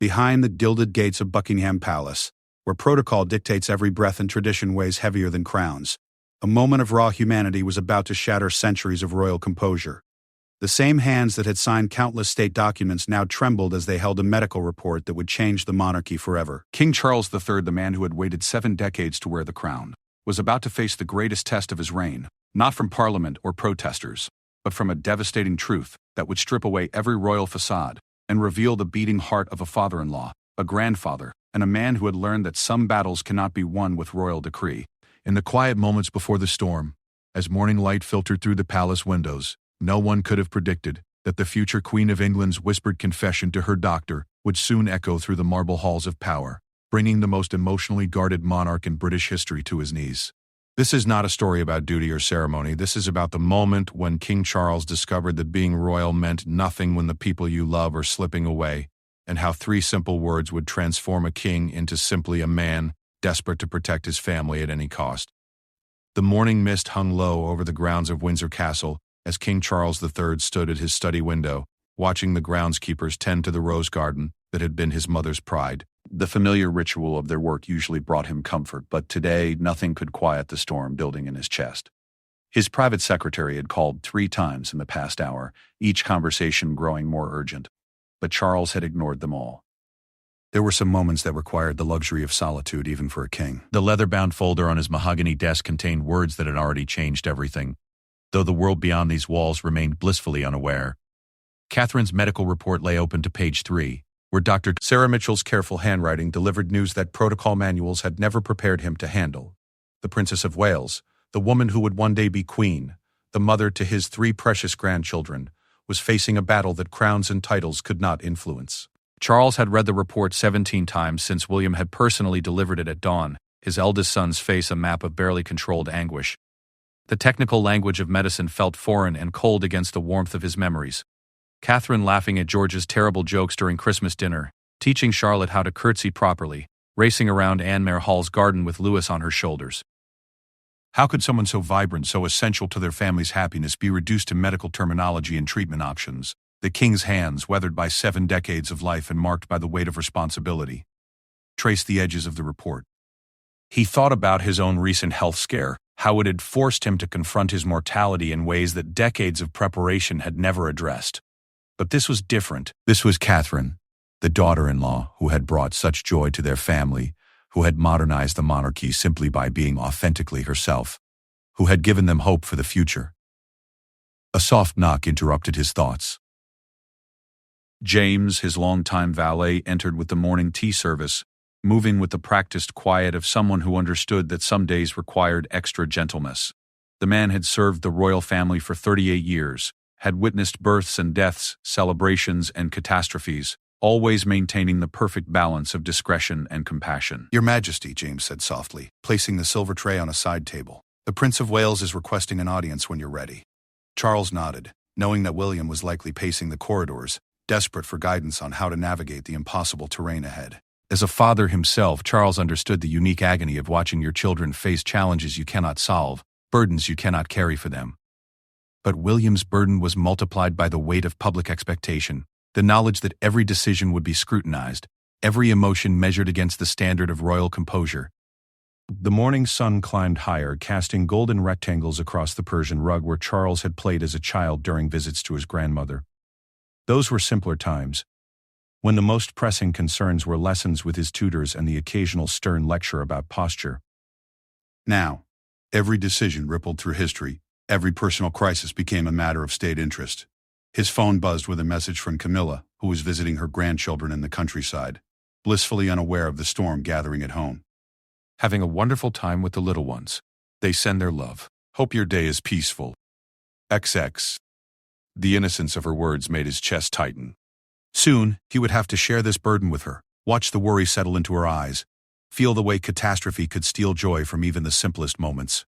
behind the gilded gates of Buckingham Palace, where protocol dictates every breath and tradition weighs heavier than crowns, a moment of raw humanity was about to shatter centuries of royal composure. The same hands that had signed countless state documents now trembled as they held a medical report that would change the monarchy forever. King Charles III, the man who had waited 7 decades to wear the crown, was about to face the greatest test of his reign, not from Parliament or protesters, but from a devastating truth that would strip away every royal facade and reveal the beating heart of a father-in-law, a grandfather, and a man who had learned that some battles cannot be won with royal decree. In the quiet moments before the storm, as morning light filtered through the palace windows, no one could have predicted that the future Queen of England's whispered confession to her doctor would soon echo through the marble halls of power, bringing the most emotionally guarded monarch in British history to his knees. This is not a story about duty or ceremony. This is about the moment when King Charles discovered that being royal meant nothing when the people you love are slipping away, and how 3 simple words would transform a king into simply a man desperate to protect his family at any cost. The morning mist hung low over the grounds of Windsor Castle as King Charles III stood at his study window, watching the groundskeepers tend to the rose garden that had been his mother's pride. The familiar ritual of their work usually brought him comfort, but today nothing could quiet the storm building in his chest. His private secretary had called 3 times in the past hour, each conversation growing more urgent, but Charles had ignored them all. There were some moments that required the luxury of solitude even for a king. The leather-bound folder on his mahogany desk contained words that had already changed everything, though the world beyond these walls remained blissfully unaware. Catherine's medical report lay open to page 3, where Dr. Sarah Mitchell's careful handwriting delivered news that protocol manuals had never prepared him to handle. The Princess of Wales, the woman who would one day be queen, the mother to his 3 precious grandchildren, was facing a battle that crowns and titles could not influence. Charles had read the report 17 times since William had personally delivered it at dawn, his eldest son's face a map of barely controlled anguish. The technical language of medicine felt foreign and cold against the warmth of his memories. Catherine laughing at George's terrible jokes during Christmas dinner, teaching Charlotte how to curtsy properly, racing around Anne-Mere Hall's garden with Louis on her shoulders. How could someone so vibrant, so essential to their family's happiness, be reduced to medical terminology and treatment options? The king's hands, weathered by 7 decades of life and marked by the weight of responsibility, traced the edges of the report. He thought about his own recent health scare, how it had forced him to confront his mortality in ways that decades of preparation had never addressed. But this was different. This was Catherine, the daughter-in-law who had brought such joy to their family, who had modernized the monarchy simply by being authentically herself, who had given them hope for the future. A soft knock interrupted his thoughts. James, his longtime valet, entered with the morning tea service, moving with the practiced quiet of someone who understood that some days required extra gentleness. The man had served the royal family for 38 years, had witnessed births and deaths, celebrations and catastrophes, always maintaining the perfect balance of discretion and compassion. "Your Majesty," James said softly, placing the silver tray on a side table. "The Prince of Wales is requesting an audience when you're ready." Charles nodded, knowing that William was likely pacing the corridors, desperate for guidance on how to navigate the impossible terrain ahead. As a father himself, Charles understood the unique agony of watching your children face challenges you cannot solve, burdens you cannot carry for them. But William's burden was multiplied by the weight of public expectation, the knowledge that every decision would be scrutinized, every emotion measured against the standard of royal composure. The morning sun climbed higher, casting golden rectangles across the Persian rug where Charles had played as a child during visits to his grandmother. Those were simpler times, when the most pressing concerns were lessons with his tutors and the occasional stern lecture about posture. Now, every decision rippled through history, every personal crisis became a matter of state interest. His phone buzzed with a message from Camilla, who was visiting her grandchildren in the countryside, blissfully unaware of the storm gathering at home. "Having a wonderful time with the little ones. They send their love. Hope your day is peaceful. XX." The innocence of her words made his chest tighten. Soon, he would have to share this burden with her, watch the worry settle into her eyes, feel the way catastrophe could steal joy from even the simplest moments.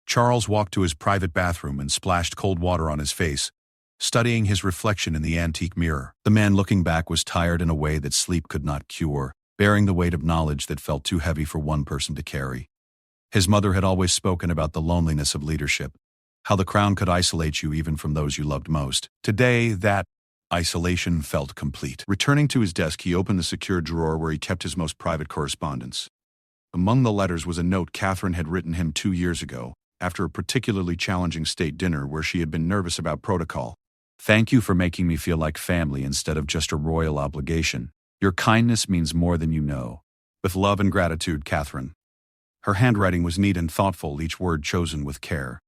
Charles walked to his private bathroom and splashed cold water on his face, studying his reflection in the antique mirror. The man looking back was tired in a way that sleep could not cure, bearing the weight of knowledge that felt too heavy for one person to carry. His mother had always spoken about the loneliness of leadership, how the crown could isolate you even from those you loved most. Today, that Isolation felt complete. Returning to his desk, he opened the secure drawer where he kept his most private correspondence. Among the letters was a note Catherine had written him 2 years ago, after a particularly challenging state dinner where she had been nervous about protocol. "Thank you for making me feel like family instead of just a royal obligation. Your kindness means more than you know. With love and gratitude, Catherine." Her handwriting was neat and thoughtful, each word chosen with care.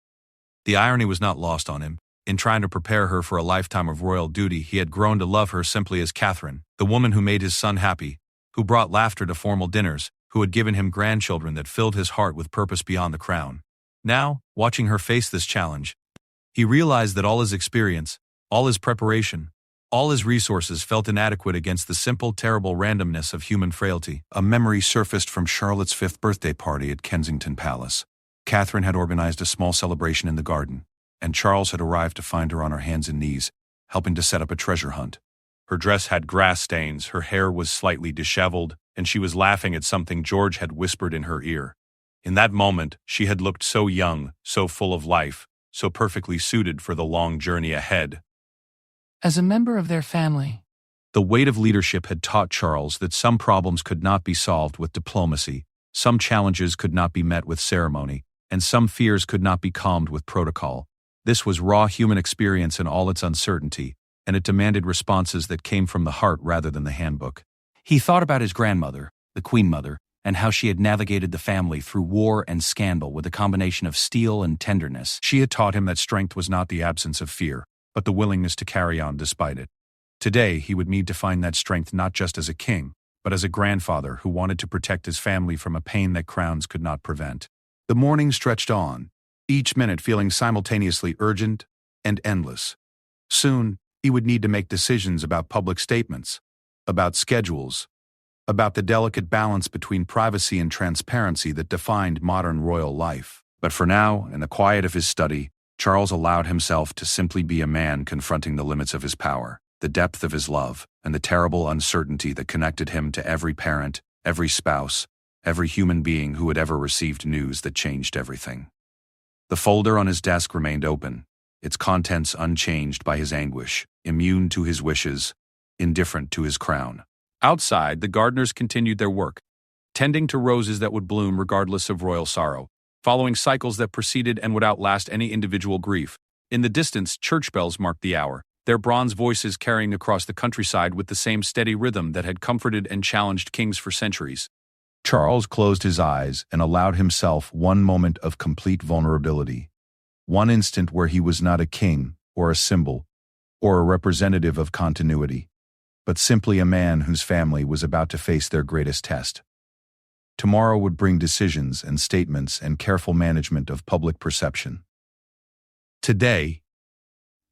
The irony was not lost on him. In trying to prepare her for a lifetime of royal duty, he had grown to love her simply as Catherine, the woman who made his son happy, who brought laughter to formal dinners, who had given him grandchildren that filled his heart with purpose beyond the crown. Now, watching her face this challenge, he realized that all his experience, all his preparation, all his resources felt inadequate against the simple, terrible randomness of human frailty. A memory surfaced from Charlotte's 5th birthday party at Kensington Palace. Catherine had organized a small celebration in the garden, and Charles had arrived to find her on her hands and knees, helping to set up a treasure hunt. Her dress had grass stains, her hair was slightly disheveled, and she was laughing at something George had whispered in her ear. In that moment, she had looked so young, so full of life, so perfectly suited for the long journey ahead. As a member of their family, the weight of leadership had taught Charles that some problems could not be solved with diplomacy, some challenges could not be met with ceremony, and some fears could not be calmed with protocol. This was raw human experience in all its uncertainty, and it demanded responses that came from the heart rather than the handbook. He thought about his grandmother, the Queen Mother, and how she had navigated the family through war and scandal with a combination of steel and tenderness. She had taught him that strength was not the absence of fear, but the willingness to carry on despite it. Today, he would need to find that strength not just as a king, but as a grandfather who wanted to protect his family from a pain that crowns could not prevent. The morning stretched on, each minute feeling simultaneously urgent and endless. Soon, he would need to make decisions about public statements, about schedules, about the delicate balance between privacy and transparency that defined modern royal life. But for now, in the quiet of his study, Charles allowed himself to simply be a man confronting the limits of his power, the depth of his love, and the terrible uncertainty that connected him to every parent, every spouse, every human being who had ever received news that changed everything. The folder on his desk remained open, its contents unchanged by his anguish, immune to his wishes, indifferent to his crown. Outside, the gardeners continued their work, tending to roses that would bloom regardless of royal sorrow, following cycles that preceded and would outlast any individual grief. In the distance, church bells marked the hour, their bronze voices carrying across the countryside with the same steady rhythm that had comforted and challenged kings for centuries. Charles closed his eyes and allowed himself one moment of complete vulnerability, one instant where he was not a king or a symbol or a representative of continuity, but simply a man whose family was about to face their greatest test. Tomorrow would bring decisions and statements and careful management of public perception. Today,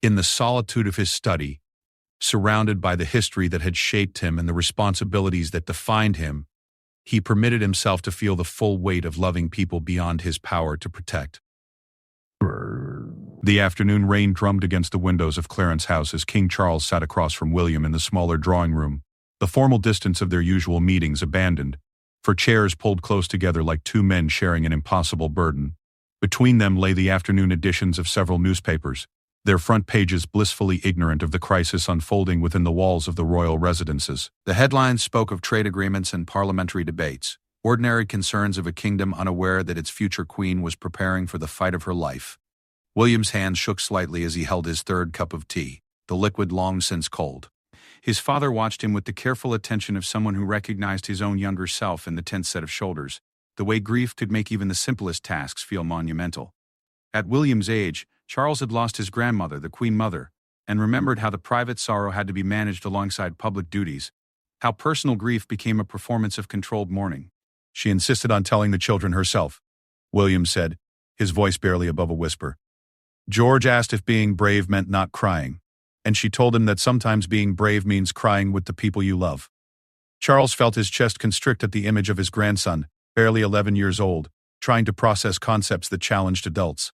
in the solitude of his study, surrounded by the history that had shaped him and the responsibilities that defined him, he permitted himself to feel the full weight of loving people beyond his power to protect. The afternoon rain drummed against the windows of Clarence's house as King Charles sat across from William in the smaller drawing room, the formal distance of their usual meetings abandoned, for chairs pulled close together like two men sharing an impossible burden. Between them lay the afternoon editions of several newspapers, their front pages blissfully ignorant of the crisis unfolding within the walls of the royal residences. The headlines spoke of trade agreements and parliamentary debates, ordinary concerns of a kingdom unaware that its future queen was preparing for the fight of her life. William's hand shook slightly as he held his third cup of tea, the liquid long since cold. His father watched him with the careful attention of someone who recognized his own younger self in the tense set of shoulders, the way grief could make even the simplest tasks feel monumental. At William's age, Charles had lost his grandmother, the Queen Mother, and remembered how the private sorrow had to be managed alongside public duties, how personal grief became a performance of controlled mourning. She insisted on telling the children herself, William said, his voice barely above a whisper. George asked if being brave meant not crying, and she told him that sometimes being brave means crying with the people you love. Charles felt his chest constrict at the image of his grandson, barely 11 years old, trying to process concepts that challenged adults.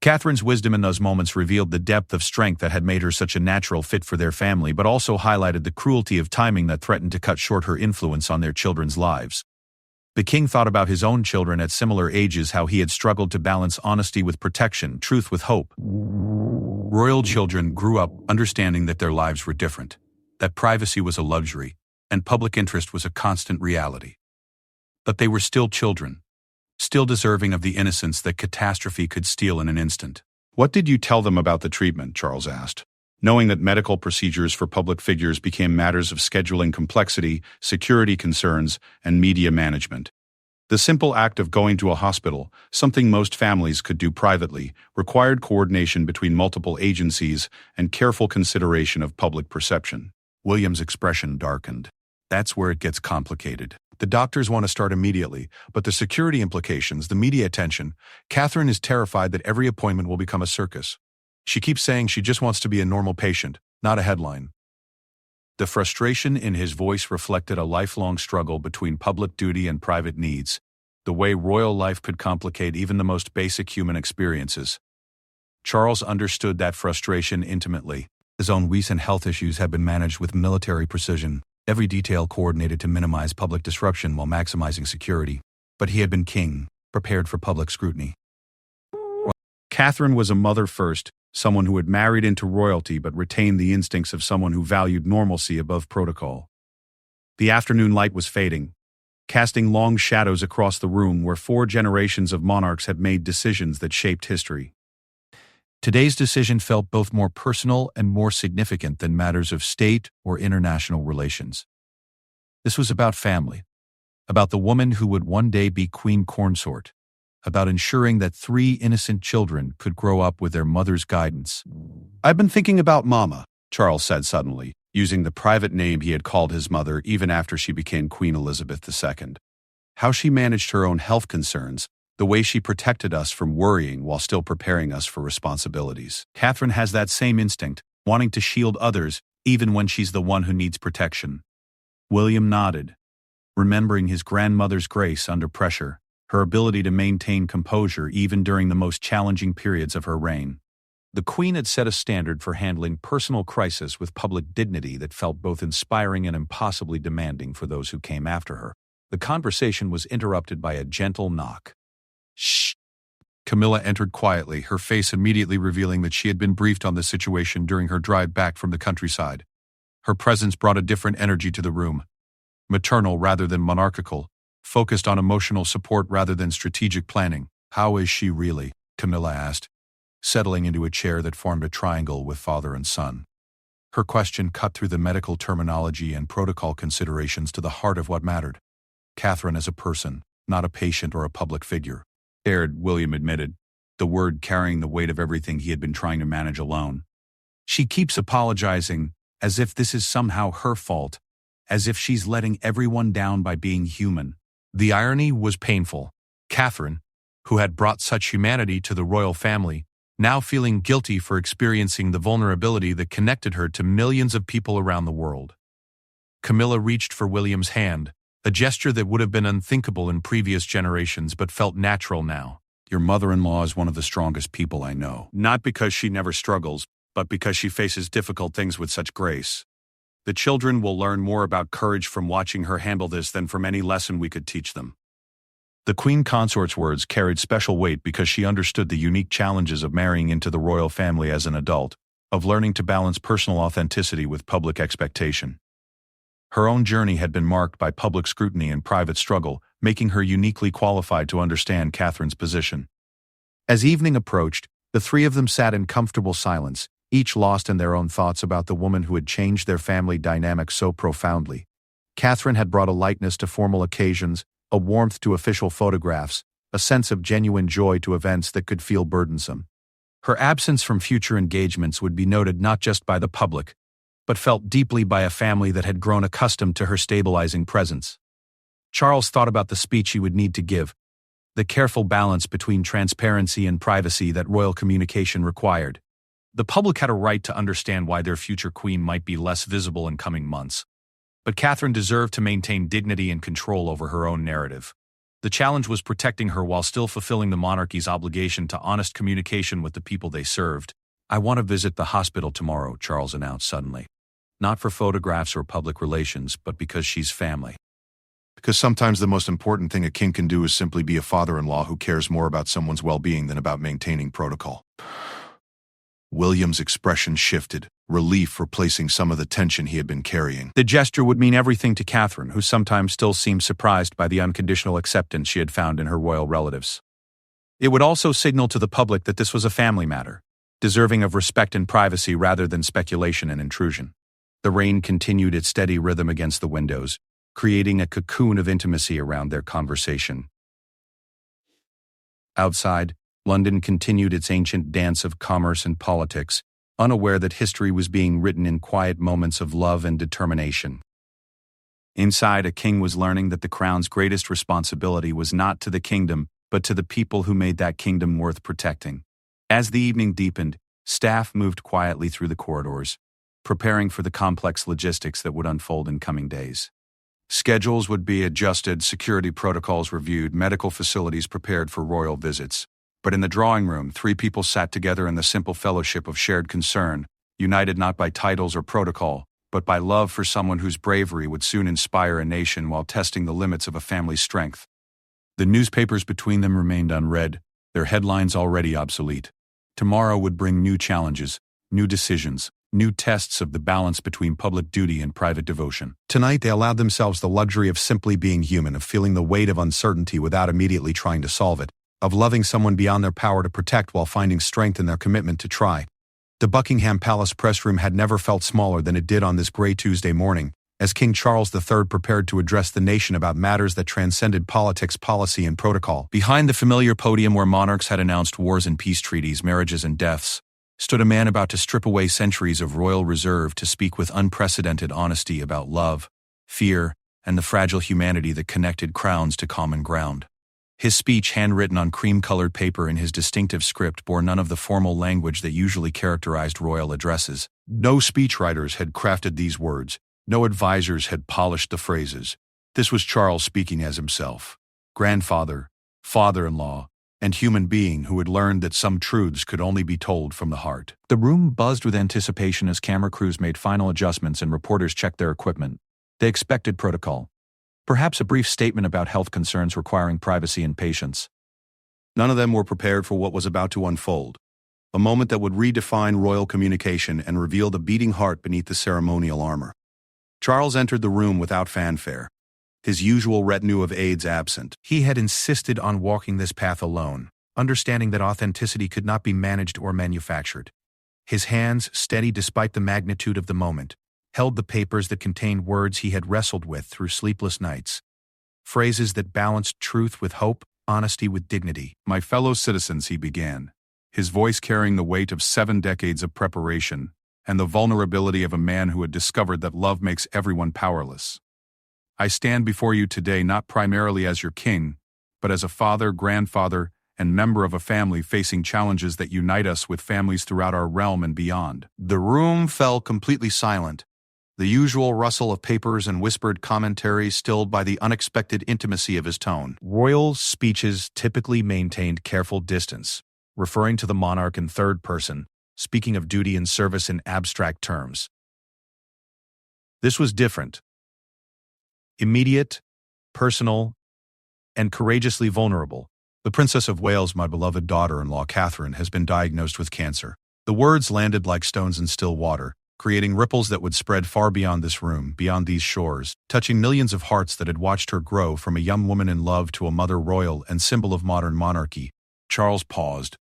Catherine's wisdom in those moments revealed the depth of strength that had made her such a natural fit for their family, but also highlighted the cruelty of timing that threatened to cut short her influence on their children's lives. The king thought about his own children at similar ages, how he had struggled to balance honesty with protection, truth with hope. Royal children grew up understanding that their lives were different, that privacy was a luxury, and public interest was a constant reality. But they were still children, still deserving of the innocence that catastrophe could steal in an instant. What did you tell them about the treatment? Charles asked, knowing that medical procedures for public figures became matters of scheduling complexity, security concerns, and media management. The simple act of going to a hospital, something most families could do privately, required coordination between multiple agencies and careful consideration of public perception. William's expression darkened. That's where it gets complicated. The doctors want to start immediately, but the security implications, the media attention, Catherine is terrified that every appointment will become a circus. She keeps saying she just wants to be a normal patient, not a headline. The frustration in his voice reflected a lifelong struggle between public duty and private needs, the way royal life could complicate even the most basic human experiences. Charles understood that frustration intimately. His own recent health issues had been managed with military precision, every detail coordinated to minimize public disruption while maximizing security. But he had been king, prepared for public scrutiny. Catherine was a mother first, someone who had married into royalty but retained the instincts of someone who valued normalcy above protocol. The afternoon light was fading, casting long shadows across the room where 4 generations of monarchs had made decisions that shaped history. Today's decision felt both more personal and more significant than matters of state or international relations. This was about family, about the woman who would one day be queen consort, about ensuring that 3 innocent children could grow up with their mother's guidance. "I've been thinking about Mama," Charles said suddenly, using the private name he had called his mother even after she became Queen Elizabeth II. How she managed her own health concerns, the way she protected us from worrying while still preparing us for responsibilities. Catherine has that same instinct, wanting to shield others even when she's the one who needs protection. William nodded, remembering his grandmother's grace under pressure, her ability to maintain composure even during the most challenging periods of her reign. The Queen had set a standard for handling personal crisis with public dignity that felt both inspiring and impossibly demanding for those who came after her. The conversation was interrupted by a gentle knock. "Shh." Camilla entered quietly, her face immediately revealing that she had been briefed on the situation during her drive back from the countryside. Her presence brought a different energy to the room, maternal rather than monarchical, focused on emotional support rather than strategic planning. "How is she really?" Camilla asked, settling into a chair that formed a triangle with father and son. Her question cut through the medical terminology and protocol considerations to the heart of what mattered. Catherine as a person, not a patient or a public figure. "Scared," William admitted, the word carrying the weight of everything he had been trying to manage alone. She keeps apologizing, as if this is somehow her fault, as if she's letting everyone down by being human. The irony was painful. Catherine, who had brought such humanity to the royal family, now feeling guilty for experiencing the vulnerability that connected her to millions of people around the world. Camilla reached for William's hand, a gesture that would have been unthinkable in previous generations but felt natural now. "Your mother-in-law is one of the strongest people I know. Not because she never struggles, but because she faces difficult things with such grace. The children will learn more about courage from watching her handle this than from any lesson we could teach them." The queen consort's words carried special weight because she understood the unique challenges of marrying into the royal family as an adult, of learning to balance personal authenticity with public expectation. Her own journey had been marked by public scrutiny and private struggle, making her uniquely qualified to understand Catherine's position. As evening approached, the 3 of them sat in comfortable silence, each lost in their own thoughts about the woman who had changed their family dynamic so profoundly. Catherine had brought a lightness to formal occasions, a warmth to official photographs, a sense of genuine joy to events that could feel burdensome. Her absence from future engagements would be noted not just by the public, but felt deeply by a family that had grown accustomed to her stabilizing presence. Charles thought about the speech he would need to give, the careful balance between transparency and privacy that royal communication required. The public had a right to understand why their future queen might be less visible in coming months. But Catherine deserved to maintain dignity and control over her own narrative. The challenge was protecting her while still fulfilling the monarchy's obligation to honest communication with the people they served. "I want to visit the hospital tomorrow," Charles announced suddenly. "Not for photographs or public relations, but because she's family." Because sometimes the most important thing a king can do is simply be a father-in-law who cares more about someone's well-being than about maintaining protocol. William's expression shifted, relief replacing some of the tension he had been carrying. The gesture would mean everything to Catherine, who sometimes still seemed surprised by the unconditional acceptance she had found in her royal relatives. It would also signal to the public that this was a family matter, deserving of respect and privacy rather than speculation and intrusion. The rain continued its steady rhythm against the windows, creating a cocoon of intimacy around their conversation. Outside, London continued its ancient dance of commerce and politics, unaware that history was being written in quiet moments of love and determination. Inside, a king was learning that the crown's greatest responsibility was not to the kingdom, but to the people who made that kingdom worth protecting. As the evening deepened, staff moved quietly through the corridors, preparing for the complex logistics that would unfold in coming days. Schedules would be adjusted, security protocols reviewed, medical facilities prepared for royal visits. But in the drawing room, 3 people sat together in the simple fellowship of shared concern, united not by titles or protocol, but by love for someone whose bravery would soon inspire a nation while testing the limits of a family's strength. The newspapers between them remained unread, their headlines already obsolete. Tomorrow would bring new challenges, new decisions, new tests of the balance between public duty and private devotion. Tonight, they allowed themselves the luxury of simply being human, of feeling the weight of uncertainty without immediately trying to solve it, of loving someone beyond their power to protect while finding strength in their commitment to try. The Buckingham Palace press room had never felt smaller than it did on this gray Tuesday morning, as King Charles III prepared to address the nation about matters that transcended politics, policy, and protocol. Behind the familiar podium where monarchs had announced wars and peace treaties, marriages and deaths, stood a man about to strip away centuries of royal reserve to speak with unprecedented honesty about love, fear, and the fragile humanity that connected crowns to common ground. His speech, handwritten on cream-colored paper in his distinctive script, bore none of the formal language that usually characterized royal addresses. No speechwriters had crafted these words. No advisors had polished the phrases. This was Charles speaking as himself, grandfather, father-in-law, and human being who had learned that some truths could only be told from the heart. The room buzzed with anticipation as camera crews made final adjustments and reporters checked their equipment. They expected protocol. Perhaps a brief statement about health concerns requiring privacy and patience. None of them were prepared for what was about to unfold, a moment that would redefine royal communication and reveal the beating heart beneath the ceremonial armor. Charles entered the room without fanfare, his usual retinue of aides absent. He had insisted on walking this path alone, understanding that authenticity could not be managed or manufactured. His hands, steady despite the magnitude of the moment, held the papers that contained words he had wrestled with through sleepless nights, phrases that balanced truth with hope, honesty with dignity. My fellow citizens, he began, his voice carrying the weight of 7 decades of preparation and the vulnerability of a man who had discovered that love makes everyone powerless. I stand before you today not primarily as your king, but as a father, grandfather, and member of a family facing challenges that unite us with families throughout our realm and beyond. The room fell completely silent, the usual rustle of papers and whispered commentary stilled by the unexpected intimacy of his tone. Royal speeches typically maintained careful distance, referring to the monarch in third person, speaking of duty and service in abstract terms. This was different. Immediate, personal, and courageously vulnerable. The Princess of Wales, my beloved daughter-in-law Catherine, has been diagnosed with cancer. The words landed like stones in still water, creating ripples that would spread far beyond this room, beyond these shores, touching millions of hearts that had watched her grow from a young woman in love to a mother royal and symbol of modern monarchy. Charles paused,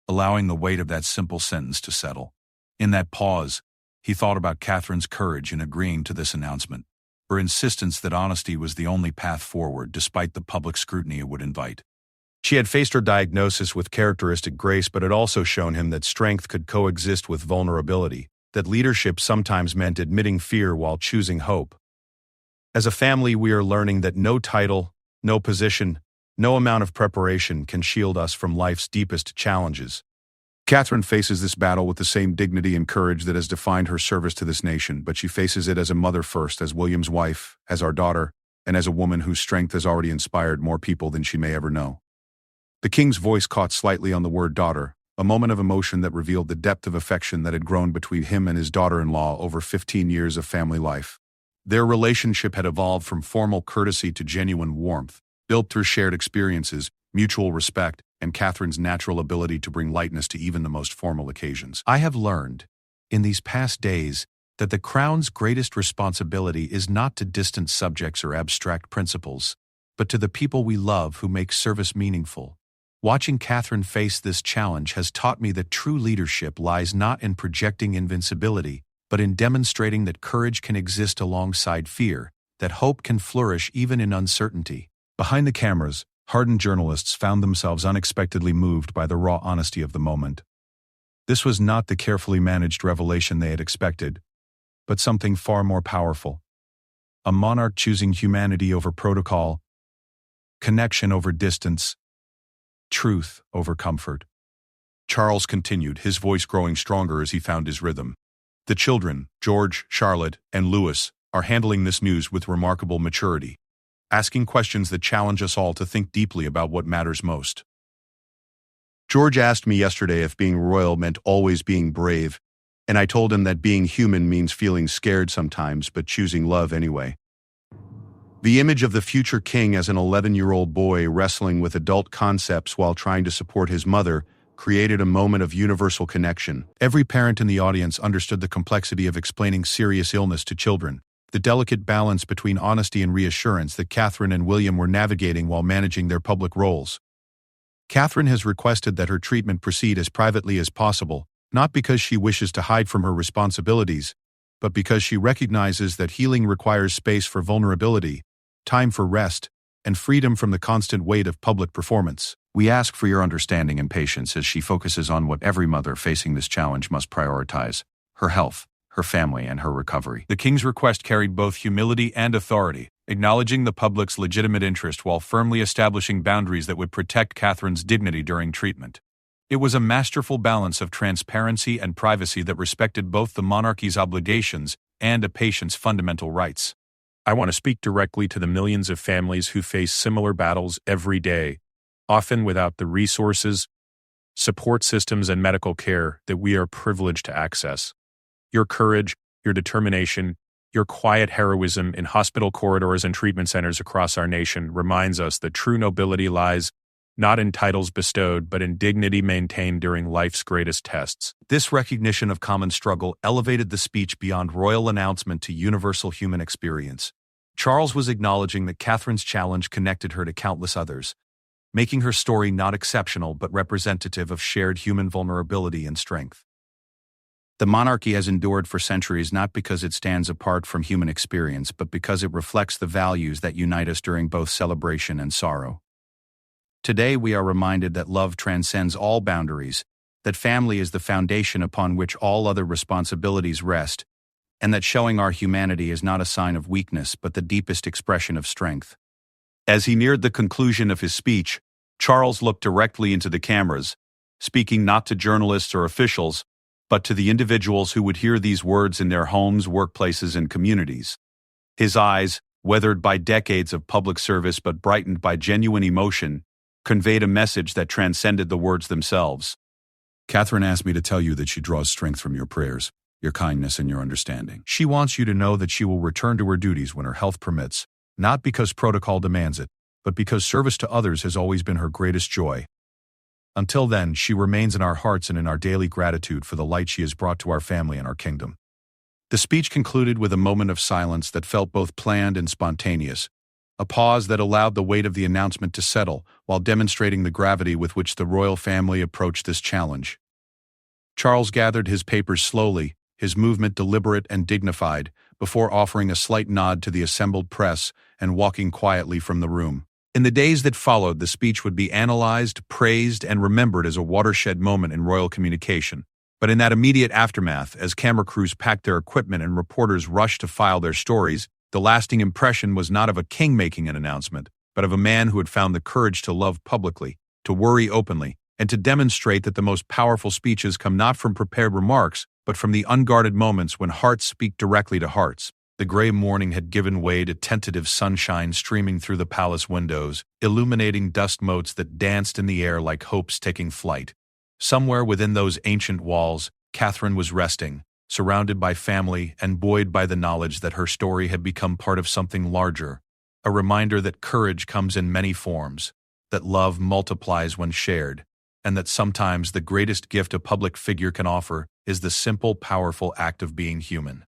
allowing the weight of that simple sentence to settle. In that pause, he thought about Catherine's courage in agreeing to this announcement, her insistence that honesty was the only path forward despite the public scrutiny it would invite. She had faced her diagnosis with characteristic grace, but had also shown him that strength could coexist with vulnerability, that leadership sometimes meant admitting fear while choosing hope. As a family, we are learning that no title, no position, no amount of preparation can shield us from life's deepest challenges. Catherine faces this battle with the same dignity and courage that has defined her service to this nation, but she faces it as a mother first, as William's wife, as our daughter, and as a woman whose strength has already inspired more people than she may ever know. The king's voice caught slightly on the word daughter, a moment of emotion that revealed the depth of affection that had grown between him and his daughter-in-law over 15 years of family life. Their relationship had evolved from formal courtesy to genuine warmth, built through shared experiences, mutual respect, and Catherine's natural ability to bring lightness to even the most formal occasions. I have learned, in these past days, that the Crown's greatest responsibility is not to distant subjects or abstract principles, but to the people we love who make service meaningful. Watching Catherine face this challenge has taught me that true leadership lies not in projecting invincibility, but in demonstrating that courage can exist alongside fear, that hope can flourish even in uncertainty. Behind the cameras, hardened journalists found themselves unexpectedly moved by the raw honesty of the moment. This was not the carefully managed revelation they had expected, but something far more powerful. A monarch choosing humanity over protocol, connection over distance, truth over comfort. Charles continued, his voice growing stronger as he found his rhythm. The children, George, Charlotte, and Louis, are handling this news with remarkable maturity, asking questions that challenge us all to think deeply about what matters most. George asked me yesterday if being royal meant always being brave, and I told him that being human means feeling scared sometimes but choosing love anyway. The image of the future king as an 11-year-old boy wrestling with adult concepts while trying to support his mother created a moment of universal connection. Every parent in the audience understood the complexity of explaining serious illness to children, the delicate balance between honesty and reassurance that Catherine and William were navigating while managing their public roles. Catherine has requested that her treatment proceed as privately as possible, not because she wishes to hide from her responsibilities, but because she recognizes that healing requires space for vulnerability, time for rest, and freedom from the constant weight of public performance. We ask for your understanding and patience as she focuses on what every mother facing this challenge must prioritize: her health, her family, and her recovery. The king's request carried both humility and authority, acknowledging the public's legitimate interest while firmly establishing boundaries that would protect Catherine's dignity during treatment. It was a masterful balance of transparency and privacy that respected both the monarchy's obligations and a patient's fundamental rights. I want to speak directly to the millions of families who face similar battles every day, often without the resources, support systems, and medical care that we are privileged to access. Your courage, your determination, your quiet heroism in hospital corridors and treatment centers across our nation reminds us that true nobility lies not in titles bestowed, but in dignity maintained during life's greatest tests. This recognition of common struggle elevated the speech beyond royal announcement to universal human experience. Charles was acknowledging that Catherine's challenge connected her to countless others, making her story not exceptional but representative of shared human vulnerability and strength. The monarchy has endured for centuries not because it stands apart from human experience, but because it reflects the values that unite us during both celebration and sorrow. Today we are reminded that love transcends all boundaries, that family is the foundation upon which all other responsibilities rest, and that showing our humanity is not a sign of weakness but the deepest expression of strength. As he neared the conclusion of his speech, Charles looked directly into the cameras, speaking not to journalists or officials, but to the individuals who would hear these words in their homes, workplaces, and communities. His eyes, weathered by decades of public service but brightened by genuine emotion, conveyed a message that transcended the words themselves. Catherine asked me to tell you that she draws strength from your prayers, your kindness, and your understanding. She wants you to know that she will return to her duties when her health permits, not because protocol demands it, but because service to others has always been her greatest joy. Until then, she remains in our hearts and in our daily gratitude for the light she has brought to our family and our kingdom. The speech concluded with a moment of silence that felt both planned and spontaneous, a pause that allowed the weight of the announcement to settle while demonstrating the gravity with which the royal family approached this challenge. Charles gathered his papers slowly, his movement deliberate and dignified, before offering a slight nod to the assembled press and walking quietly from the room. In the days that followed, the speech would be analyzed, praised, and remembered as a watershed moment in royal communication. But in that immediate aftermath, as camera crews packed their equipment and reporters rushed to file their stories, the lasting impression was not of a king making an announcement, but of a man who had found the courage to love publicly, to worry openly, and to demonstrate that the most powerful speeches come not from prepared remarks, but from the unguarded moments when hearts speak directly to hearts. The gray morning had given way to tentative sunshine streaming through the palace windows, illuminating dust motes that danced in the air like hopes taking flight. Somewhere within those ancient walls, Catherine was resting, surrounded by family and buoyed by the knowledge that her story had become part of something larger, a reminder that courage comes in many forms, that love multiplies when shared, and that sometimes the greatest gift a public figure can offer is the simple, powerful act of being human.